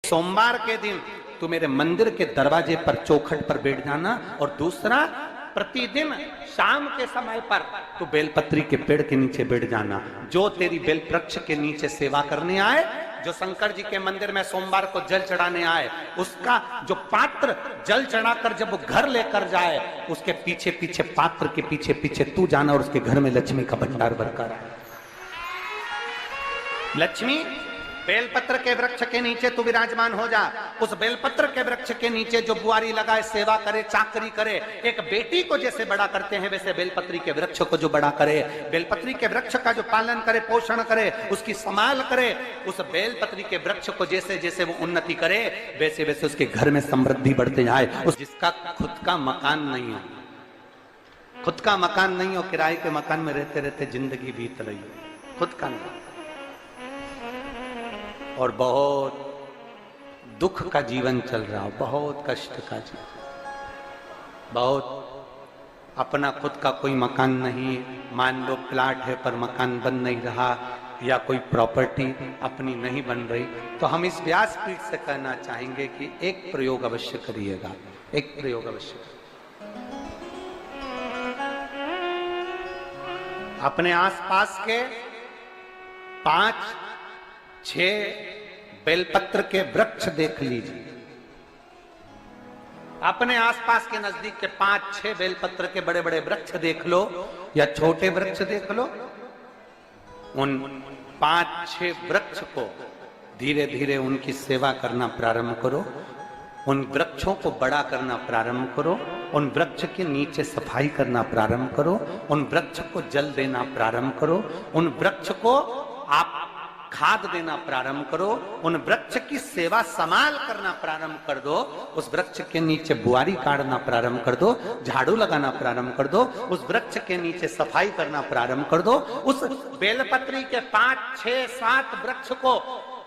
सोमवार के दिन तू मेरे मंदिर के दरवाजे पर चौखट पर बैठ जाना, और दूसरा प्रतिदिन शाम के समय पर तू बेलपत्री के पेड़ के नीचे बैठ जाना। जो तेरी बेल वृक्ष के नीचे सेवा करने आए, जो शंकर जी के मंदिर में सोमवार को जल चढ़ाने आए, उसका जो पात्र जल चढ़ाकर जब वो घर लेकर जाए, उसके पीछे पीछे, पात्र के पीछे पीछे तू जाना और उसके घर में लक्ष्मी का भंडार भरकर आए। लक्ष्मी बेलपत्र के वृक्ष के नीचे तू विराजमान हो जा। उस बेलपत्र के वृक्ष के नीचे जो बुआरी लगाए, सेवा करे, चाकरी करे, एक बेटी को जैसे बड़ा करते हैं वैसे बेलपत्री के वृक्ष को जो बड़ा करे, बेलपत्री के वृक्ष का जो पालन करे, पोषण करे, उसकी संभाल करे, उस बेलपत्री के वृक्ष को जैसे जैसे वो उन्नति करे, वैसे वैसे उसके घर में समृद्धि बढ़ते जाए। उस जिसका खुद का मकान नहीं हो, खुद का मकान नहीं हो, किराए के मकान में रहते रहते जिंदगी बीत रही हो, खुद का नहीं, और बहुत दुख का जीवन चल रहा हो, बहुत कष्ट का जीवन, बहुत अपना खुद का कोई मकान नहीं, मान लो प्लाट है पर मकान बन नहीं रहा, या कोई प्रॉपर्टी अपनी नहीं बन रही, तो हम इस व्यासपीठ से कहना चाहेंगे कि एक प्रयोग अवश्य करिएगा, एक प्रयोग अवश्य। अपने आसपास के 5-6 बेलपत्र के वृक्ष देख लीजिए। अपने आसपास के नजदीक के 5-6 बेलपत्र के बड़े बड़े वृक्ष देख लो, या छोटे वृक्ष देख लो। उन 5-6 वृक्ष को धीरे धीरे उनकी सेवा करना प्रारंभ करो, उन वृक्षों को बड़ा करना प्रारंभ करो, उन वृक्ष के नीचे सफाई करना प्रारंभ करो, उन वृक्ष को जल देना प्रारंभ करो, उन वृक्ष को आप खाद देना प्रारंभ करो, उन वृक्ष की सेवा संभाल करना प्रारंभ कर दो, उस वृक्ष के नीचे बुआरी काटना प्रारंभ कर दो, झाड़ू लगाना प्रारंभ कर दो, उस वृक्ष के नीचे सफाई करना प्रारंभ कर दो। उस बेलपत्री के 5-6-7 वृक्ष को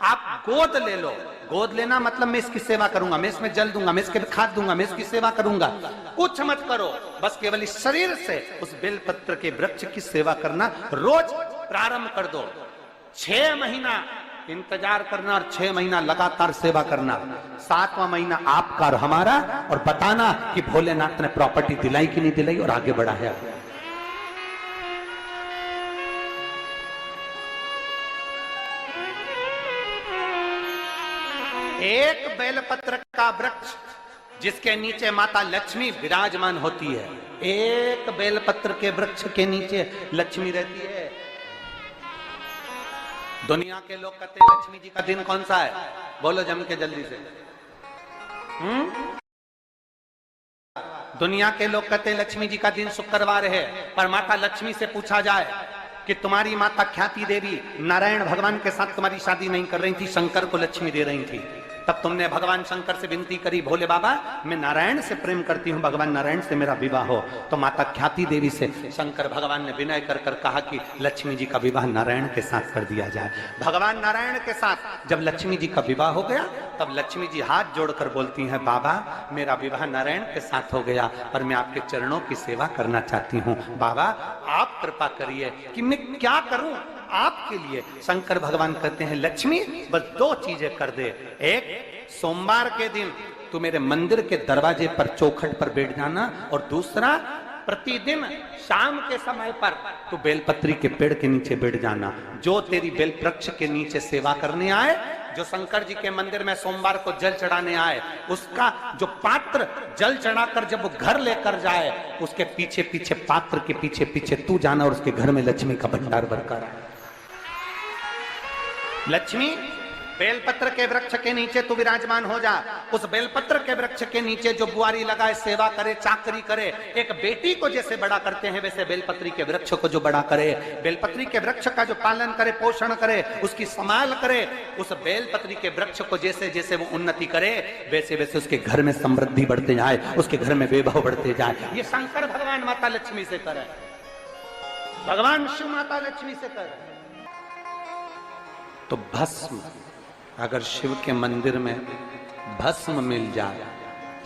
आप गोद ले लो। गोद लेना मतलब मैं इसकी सेवा करूंगा, मैं इसमें जल दूंगा, मैं इसके खाद दूंगा, मैं इसकी सेवा करूंगा, कुछ मत करो, बस केवल इस शरीर से उस बेलपत्र के वृक्ष की सेवा करना रोज प्रारंभ कर दो। 6 महीना इंतजार करना और 6 महीना लगातार सेवा करना, 7वां महीना आपका और हमारा, और बताना कि भोलेनाथ ने प्रॉपर्टी दिलाई कि नहीं दिलाई और आगे बढ़ा है। एक बेलपत्र का वृक्ष जिसके नीचे माता लक्ष्मी विराजमान होती है, एक बेलपत्र के वृक्ष के नीचे लक्ष्मी रहती है। दुनिया के लोग कहते हैं लक्ष्मी जी का दिन कौन सा है, बोलो जम के जल्दी से। दुनिया के लोग कहते हैं लक्ष्मी जी का दिन शुक्रवार है, पर माता लक्ष्मी से पूछा जाए कि तुम्हारी माता ख्याति देवी नारायण भगवान के साथ तुम्हारी शादी नहीं कर रही थी, शंकर को लक्ष्मी दे रही थी, तब तुमने भगवान शंकर से विनती करी, भोले बाबा मैं नारायण से प्रेम करती हूँ, भगवान नारायण से मेरा विवाह हो। तो माता ख्याति देवी से शंकर भगवान ने विनय कर कर कहा कि लक्ष्मी जी का विवाह नारायण के साथ कर दिया जाए। भगवान नारायण के साथ जब लक्ष्मी जी का विवाह हो गया, तब लक्ष्मी जी हाथ जोड़कर बोलती हैं, बाबा मेरा विवाह नारायण के साथ हो गया, पर मैं आपके चरणों की सेवा करना चाहती हूँ, बाबा आप कृपा करिए कि मैं क्या करूं आपके लिए। शंकर भगवान कहते हैं लक्ष्मी बस 2 चीजें कर दे, एक सोमवार के दिन तू मेरे मंदिर के दरवाजे पर चौखट पर बैठ जाना, और दूसरा प्रतिदिन शाम के समय पर तू बेलपत्री के पेड़ के नीचे बैठ जाना। जो तेरी बेल वृक्ष के नीचे सेवा करने आए, जो शंकर जी के मंदिर में सोमवार को जल चढ़ाने आए, उसका जो पात्र जल चढ़ाकर जब वो घर लेकर जाए, उसके पीछे पीछे, पात्र के पीछे पीछे तू जाना और उसके घर में लक्ष्मी का भंडार भरकर आए। लक्ष्मी बेलपत्र के वृक्ष के नीचे तू विराजमान हो जा। उस बेलपत्र के वृक्ष के नीचे जो बुआरी लगाए, सेवा करे, चाकरी करे, एक बेटी को जैसे बड़ा करते हैं वैसे बेलपत्री के वृक्ष को जो बड़ा करे, बेलपत्री के वृक्ष का जो पालन करे, पोषण करे, उसकी संभाल करे, उस बेलपत्री के वृक्ष को जैसे जैसे वो उन्नति करे, वैसे वैसे उसके घर में समृद्धि बढ़ते जाए, उसके घर में वैभव बढ़ते जाए। ये शंकर भगवान माता लक्ष्मी से करे, भगवान शिव माता लक्ष्मी से करे। तो भस्म, अगर शिव के मंदिर में भस्म मिल जाए,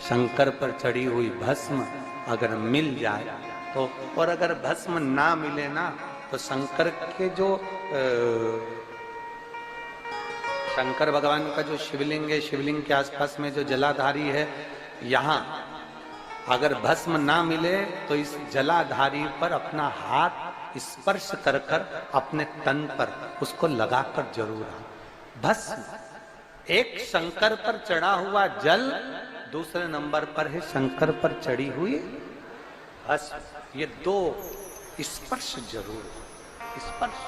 शंकर पर चढ़ी हुई भस्म अगर मिल जाए तो, और अगर भस्म ना मिले ना, तो शंकर के जो शंकर भगवान का जो शिवलिंग है, शिवलिंग के आसपास में जो जलाधारी है, यहाँ अगर भस्म ना मिले तो इस जलाधारी पर अपना हाथ स्पर्श कर कर अपने तन पर उसको लगाकर जरूर आओ। भस्म एक शंकर पर चढ़ा हुआ जल, दूसरे नंबर पर है शंकर पर चढ़ी हुई भस्म। ये दो स्पर्श जरूर, स्पर्श।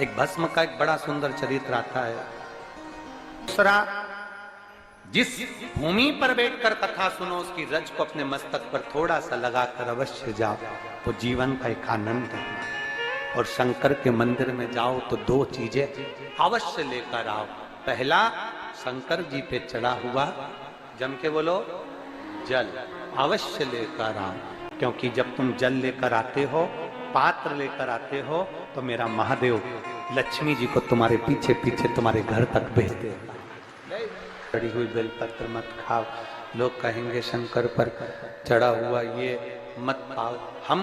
एक भस्म का एक बड़ा सुंदर चरित्र आता है। दूसरा, जिस भूमि पर बैठकर कथा सुनो उसकी रज को अपने मस्तक पर थोड़ा सा लगाकर अवश्य जाओ तो जीवन का एक आनंद है। और शंकर के मंदिर में जाओ तो दो चीजें अवश्य लेकर आओ। पहला, शंकर जी पे चढ़ा हुआ, जम के बोलो, जल अवश्य लेकर आओ। क्योंकि जब तुम जल लेकर आते हो, पात्र लेकर आते हो, तो मेरा महादेव लक्ष्मी जी को तुम्हारे पीछे पीछे तुम्हारे घर तक भेजते हैं। चढ़ी हुई बेलपत्र मत खाओ, लोग कहेंगे शंकर पर चढ़ा हुआ ये मत खाओ। हम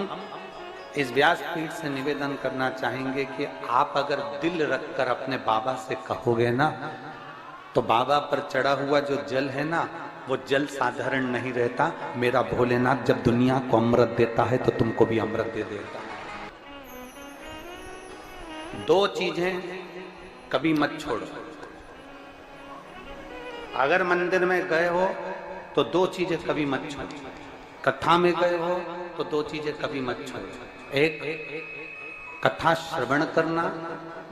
इस व्यासपीठ से निवेदन करना चाहेंगे कि आप अगर दिल रखकर अपने बाबा से कहोगे ना, तो बाबा पर चढ़ा हुआ जो जल है ना, वो जल साधारण नहीं रहता। मेरा भोलेनाथ जब दुनिया को अमृत देता है तो तुमको भी अमृत दे देता है। दो चीजें कभी मत छोड़ो। अगर मंदिर में गए हो तो दो चीजें कभी मत छोड़ो। कथा में गए हो तो दो चीजें कभी मत छोड़ो। एक, कथा श्रवण करना।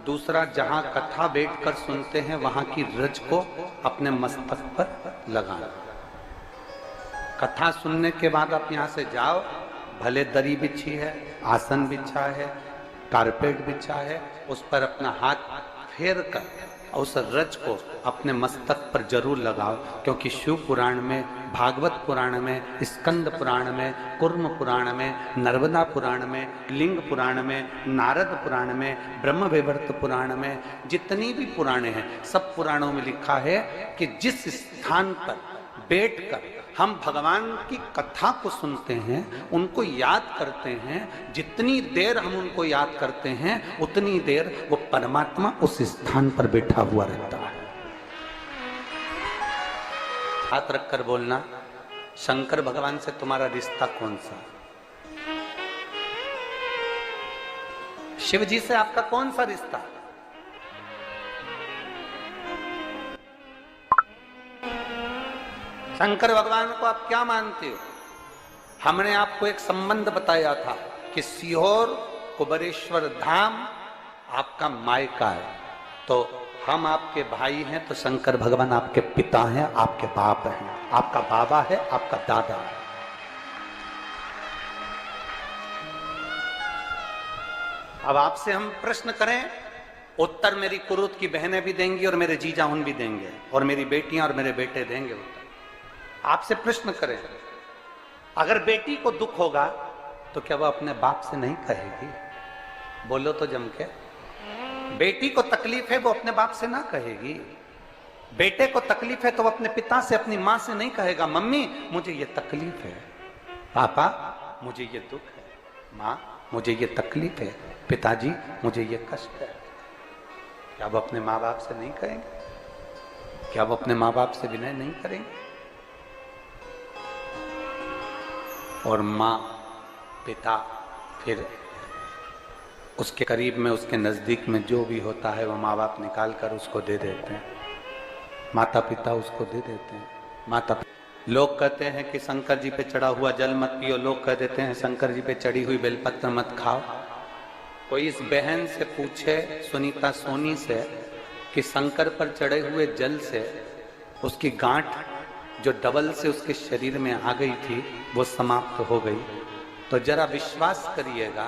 दूसरा, जहां कथा बैठकर सुनते हैं वहां की रज को अपने मस्तक पर लगाना। कथा सुनने के बाद आप यहां से जाओ, भले दरी बिछी है, आसन बिछा है, कारपेट बिछा है, उस पर अपना हाथ फेर कर उस रज को अपने मस्तक पर जरूर लगाओ। क्योंकि शिव पुराण में, भागवत पुराण में, स्कंद पुराण में, कुर्म पुराण में, नर्मदा पुराण में, लिंग पुराण में, नारद पुराण में, ब्रह्म वैवर्त पुराण में, जितनी भी पुराणे हैं, सब पुराणों में लिखा है कि जिस स्थान पर बैठकर हम भगवान की कथा को सुनते हैं, उनको याद करते हैं, जितनी देर हम उनको याद करते हैं उतनी देर वो परमात्मा उस स्थान पर बैठा हुआ रहता है। हाथ रखकर बोलना, शंकर भगवान से तुम्हारा रिश्ता कौन सा? शिव जी से आपका कौन सा रिश्ता? शंकर भगवान को आप क्या मानते हो? हमने आपको एक संबंध बताया था कि सीहोर कुबेरेश्वर धाम आपका मायका है, तो हम आपके भाई हैं, तो शंकर भगवान आपके पिता हैं, आपके बाप हैं, आपका बाबा है, आपका दादा है। अब आपसे हम प्रश्न करें, उत्तर मेरी कुरुत की बहनें भी देंगी और मेरे जीजा उन भी देंगे और मेरी बेटियां और मेरे बेटे देंगे उत्तर। आपसे प्रश्न करें, अगर बेटी को दुख होगा तो क्या वो अपने बाप से नहीं कहेगी? बोलो तो जम के। बेटी को तकलीफ है वो अपने बाप से ना कहेगी। बेटे को तकलीफ है तो वो अपने पिता से, अपनी मां से नहीं कहेगा, मम्मी मुझे ये तकलीफ है, पापा मुझे ये दुख है, मां मुझे ये तकलीफ है, पिताजी मुझे ये कष्ट है। क्या वो अपने माँ बाप से नहीं कहेंगे? क्या वो अपने माँ बाप से विनय नहीं करेंगे? और माँ, पिता, फिर उसके करीब में, उसके नजदीक में जो भी होता है वो माँ बाप निकाल कर उसको दे देते हैं। माता पिता उसको दे देते हैं। माता लोग कहते हैं कि शंकर जी पे चढ़ा हुआ जल मत पियो, लोग कह देते हैं शंकर जी पे चढ़ी हुई बेलपत्र मत खाओ। कोई इस बहन से पूछे, सुनीता सोनी से, कि शंकर पर चढ़े हुए जल से उसकी गांठ जो डबल से उसके शरीर में आ गई थी वो समाप्त हो गई, तो जरा विश्वास करिएगा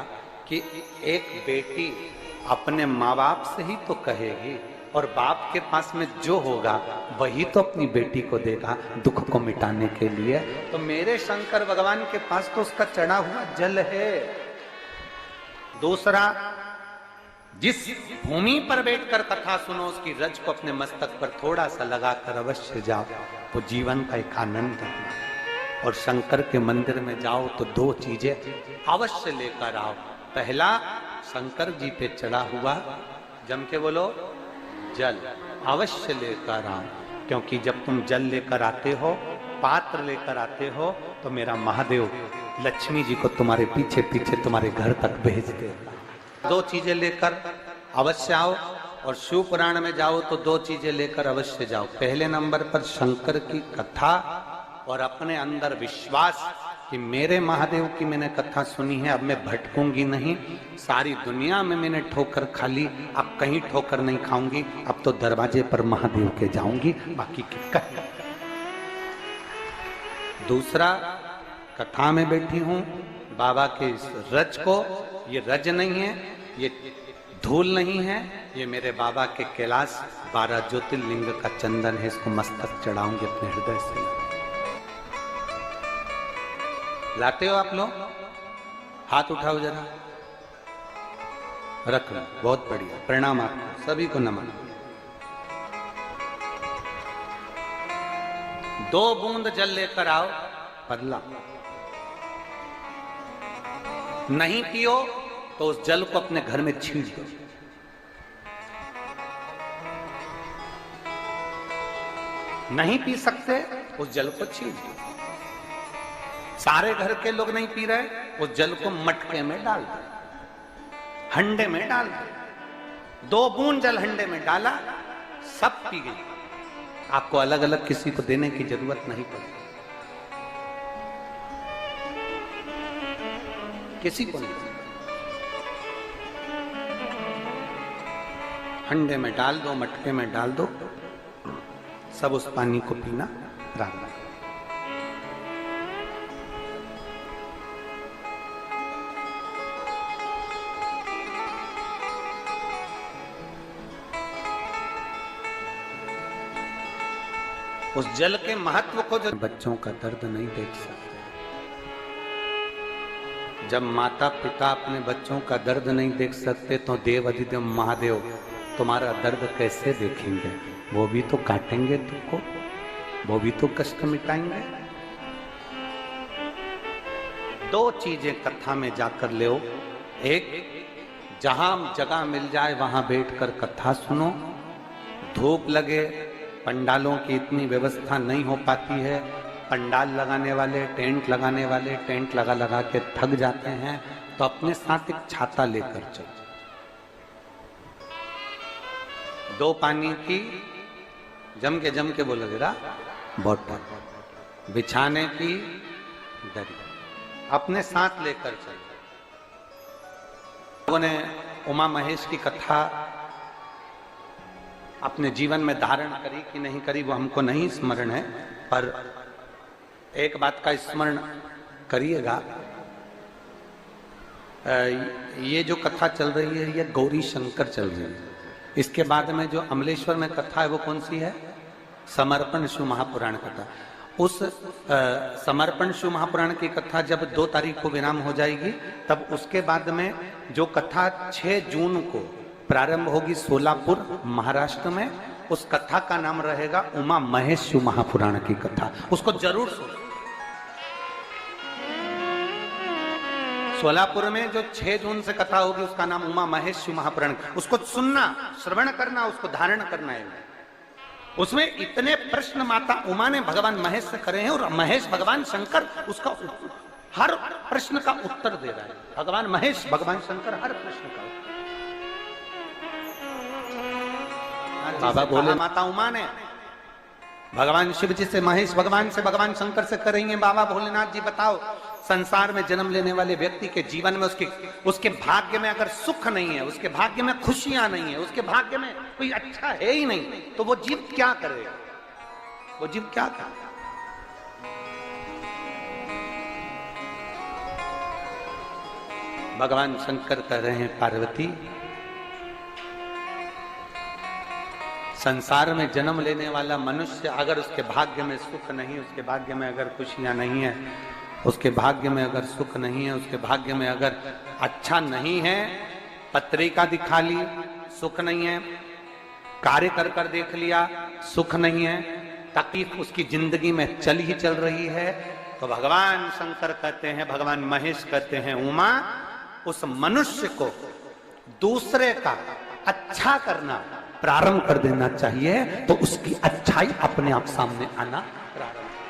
कि एक बेटी अपने माँ बाप से ही तो कहेगी, और बाप के पास में जो होगा वही तो अपनी बेटी को देगा दुख को मिटाने के लिए। तो मेरे शंकर भगवान के पास तो उसका चढ़ा हुआ जल है। दूसरा, जिस भूमि पर बैठकर कथा सुनो उसकी रज को अपने मस्तक पर थोड़ा सा लगाकर अवश्य जाओ, तो जीवन का एक आनंद है। और शंकर के मंदिर में जाओ तो दो चीजें अवश्य लेकर आओ। पहला, शंकर जी पे चढ़ा हुआ जम के बोलो, जल अवश्य लेकर आओ, क्योंकि जब तुम जल लेकर आते हो, पात्र लेकर आते हो, तो मेरा महादेव लक्ष्मी जी को तुम्हारे पीछे पीछे तुम्हारे घर तक भेज देगा। दो चीजें लेकर अवश्य आओ, और शिव पुराण में जाओ तो दो चीजें लेकर अवश्य जाओ। पहले नंबर पर शंकर की कथा और अपने अंदर विश्वास कि मेरे महादेव की मैंने कथा सुनी है, अब मैं भटकूंगी नहीं। सारी दुनिया में मैंने ठोकर खा ली, अब कहीं ठोकर नहीं खाऊंगी, अब तो दरवाजे पर महादेव के जाऊंगी, बाकी की कहीं। दूसरा, कथा में बैठी हूं बाबा के इस रज को, ये रज नहीं है, ये धूल नहीं है, ये मेरे बाबा के कैलाश 12 ज्योतिर्लिंग का चंदन है, इसको मस्तक चढ़ाऊंगी अपने हृदय से। लाते हो आप लोग? हाथ उठाओ जरा, रख लो, बहुत बढ़िया, प्रणाम आपको सभी को, नमन। 2 बूंद जल लेकर आओ, पतला नहीं पियो तो उस जल को अपने घर में छींट दो। नहीं पी सकते, उस जल को छींट दो। सारे घर के लोग नहीं पी रहे, उस जल को मटके में डाल दो, हंडे में डाल दो। 2 बूंद जल हंडे में डाला, सब पी गई। आपको अलग अलग किसी को देने की जरूरत नहीं पड़ी, किसी को नहीं। हंडे में डाल दो, मटके में डाल दो, सब उस पानी को पीना रात। उस जल के महत्व को जो बच्चों का दर्द नहीं देख सकते, जब माता पिता अपने बच्चों का दर्द नहीं देख सकते तो देव अधिदेव महादेव तुम्हारा दर्द कैसे देखेंगे? वो भी तो काटेंगे तुमको, वो भी तो कष्ट मिटाएंगे। 2 चीजें कथा में जाकर ले। एक, जहां जगह मिल जाए वहां बैठकर कथा सुनो। धूप लगे, पंडालों की इतनी व्यवस्था नहीं हो पाती है, पंडाल लगाने वाले, टेंट लगाने वाले टेंट लगा लगा के थक जाते हैं, तो अपने साथ एक छाता लेकर चलो। 2 पानी की जम के बोलो जरा, बोतल, बिछाने की दरी अपने साथ लेकर चलो। लोगों ने उमा महेश की कथा अपने जीवन में धारण करी कि नहीं करी वो हमको नहीं स्मरण है, पर एक बात का स्मरण करिएगा, ये जो कथा चल रही है ये गौरी शंकर चल रही है। इसके बाद में जो अमलेश्वर में कथा है वो कौन सी है? समर्पण शिव महापुराण कथा। उस समर्पण शिव महापुराण की कथा जब 2 तारीख को विराम हो जाएगी, तब उसके बाद में जो कथा 6 जून को प्रारंभ होगी सोलापुर महाराष्ट्र में, उस कथा का नाम रहेगा उमा महेश शिव महापुराण की कथा। उसको जरूर सुनो। सोलापुर में जो 6 जून से कथा होगी उसका नाम उमा महेश शिव महापुराण, उसको सुनना, श्रवण करना, उसको धारण करना है। उसमें इतने प्रश्न माता उमा ने भगवान महेश से करे हैं, और महेश भगवान शंकर उसका हर प्रश्न का उत्तर दे रहा है। भगवान महेश भगवान शंकर हर प्रश्न का उत्तर। बाबा बोले माता उमा ने भगवान शिव जी से, महेश भगवान से, भगवान शंकर से करेंगे, बाबा भोलेनाथ जी बताओ, संसार में जन्म लेने वाले व्यक्ति के जीवन में उसके भाग्य में अगर सुख नहीं है, उसके भाग्य में खुशियां नहीं है, उसके भाग्य में कोई अच्छा है ही नहीं, तो वो जीव क्या करेगा? वो जीव क्या करेगा? भगवान शंकर कह रहे हैं, पार्वती, संसार में जन्म लेने वाला मनुष्य अगर उसके भाग्य में सुख नहीं, उसके भाग्य में अगर खुशियां नहीं है, उसके भाग्य में अगर सुख नहीं है, उसके भाग्य में अगर अच्छा नहीं है, पत्रिका दिखा ली सुख नहीं है, कार्य कर कर देख लिया सुख नहीं है, तकलीफ उसकी जिंदगी में चल ही चल रही है, तो भगवान शंकर कहते हैं, भगवान महेश कहते हैं, उमा, उस मनुष्य को दूसरे का अच्छा करना प्रारंभ कर देना चाहिए, तो उसकी अच्छाई अपने आप सामने आना प्रारंभ